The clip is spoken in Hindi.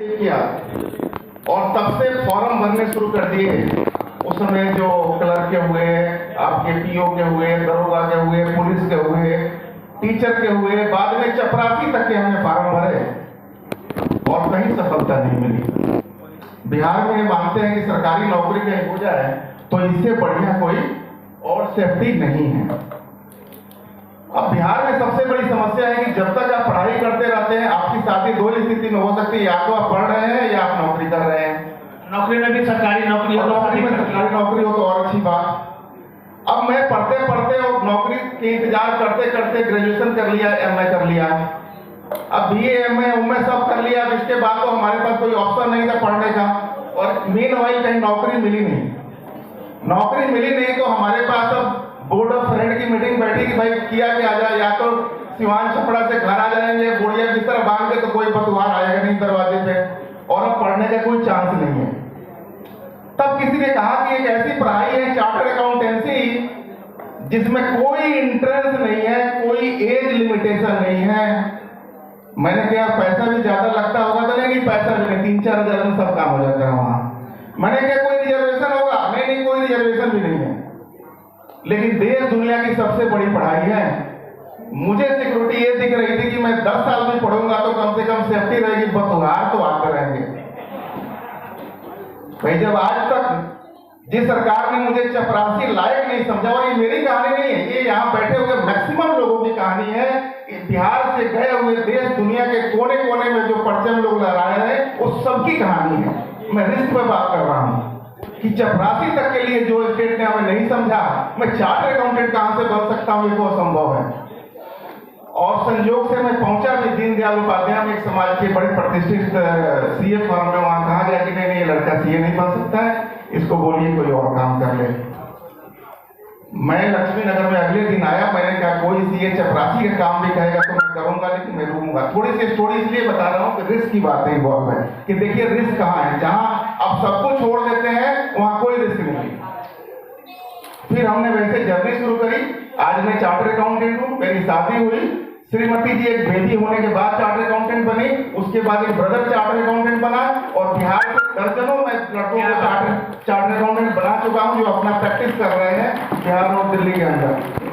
किया और तब से फॉर्म भरने शुरू कर दिए। उस समय जो क्लर्क के हुए, आपके पीओ के हुए, दरोगा के हुए, पुलिस के हुए, टीचर के हुए, बाद में चपरासी तक के हमने फॉर्म भरे और कहीं सफलता नहीं मिली। बिहार में मानते हैं कि सरकारी नौकरी कहीं हो जाए तो इससे बढ़िया कोई और सेफ्टी नहीं है। अब बिहार में सबसे बड़ी समस्या है कि जब तक आप पढ़ाई करते रहते हैं, आपकी शादी दो ही स्थिति में हो सकती है, या तो आप पढ़ रहे हैं या आप नौकरी कर रहे हैं। नौकरी में भी सरकारी नौकरी हो, नौकरी में सरकारी नौकरी हो तो और अच्छी बात। अब मैं पढ़ते पढ़ते और नौकरी के इंतजार करते करते ग्रेजुएशन कर लिया, एमए कर लिया, अब बीए एमए उमए सब कर लिया। अब इसके बाद तो हमारे पास कोई ऑप्शन नहीं था पढ़ने का, और मीनवाइल कहीं नौकरी मिली नहीं। नौकरी मिली नहीं तो हमारे पास अब बोर्ड ऑफ फ्रेंड की मीटिंग बैठी कि भाई किया क्या जाए, या तो सिवान छपड़ा से घर आ जाएंगे, बुढ़िया बिस्तर बांध के, तो कोई पतवार आएगा नहीं दरवाजे पे, और अब पढ़ने का कोई चांस नहीं है। तब किसी ने कहा कि एक ऐसी पढ़ाई है चार्टर्ड अकाउंटेंसी जिसमें कोई इंट्रेंस नहीं है, कोई एज लिमिटेशन नहीं है। मैंने कहा पैसा भी ज्यादा लगता होगा, तो नहीं पैसा भी नहीं, 3-4 हजार में सब काम हो जाता है वहां। मैंने कहा कोई रिजर्वेशन होगा, नहीं कोई रिजर्वेशन भी नहीं है, लेकिन देश दुनिया की सबसे बड़ी पढ़ाई है। मुझे सिक्योरिटी ये दिख रही थी कि मैं 10 साल में पढ़ूंगा तो कम से कम सेफ्टी रहेगी, बतुहार तो आते रहेंगे। भाई जब आज तक जिस सरकार ने मुझे चपरासी लायक नहीं समझा, और ये मेरी कहानी नहीं है, ये यहाँ बैठे हुए मैक्सिमम लोगों की कहानी है। बिहार से गए हुए देश दुनिया के कोने कोने में जो परचम लोग लहरा रहे हैं, उस सबकी कहानी है। मैं रिस्क पे बात कर रहा हूँ कि चपरासी तक के लिए जो स्टेट ने हमें नहीं समझा, मैं चार्टर्ड अकाउंटेंट कहां से बन सकता हूं, ये तो असंभव है। और संयोग से मैं पहुंचा भी दीनदयाल उपाध्याय में, एक समाज के बड़े प्रतिष्ठित सीए फर्म में। वहां कहा गया कि नहीं ये लड़का सीए नहीं बन सकता है, इसको बोलिए कोई और काम कर ले। मैं लक्ष्मी नगर में अगले दिन आया, मैंने कहा कोई सीए चपरासी का काम भी कहेगा तो मैं करूंगा, लेकिन मैं रुकूंगा। थोड़ी सी स्टोरी इसलिए बता रहा हूँ कि रिस्क की बातें इन्वॉल्व है, कि देखिए रिस्क कहाँ है। जहां आप सबको छोड़ देते हैं वहां कोई रिस्क नहीं। फिर हमने वैसे जर्नी शुरू करी। आज मैं चार्टर्ड अकाउंटेंट हूँ, मेरी शादी हुई, श्रीमती जी एक बेटी होने के बाद चार्टर्ड अकाउंटेंट बनी, उसके बाद एक ब्रदर चार्टर्ड अकाउंटेंट बना, और बिहार से दर्जनों मैं लड़कों को चार्टर्ड अकाउंटेंट बना चुका हूँ जो अपना प्रैक्टिस कर रहे हैं बिहार और दिल्ली के अंदर।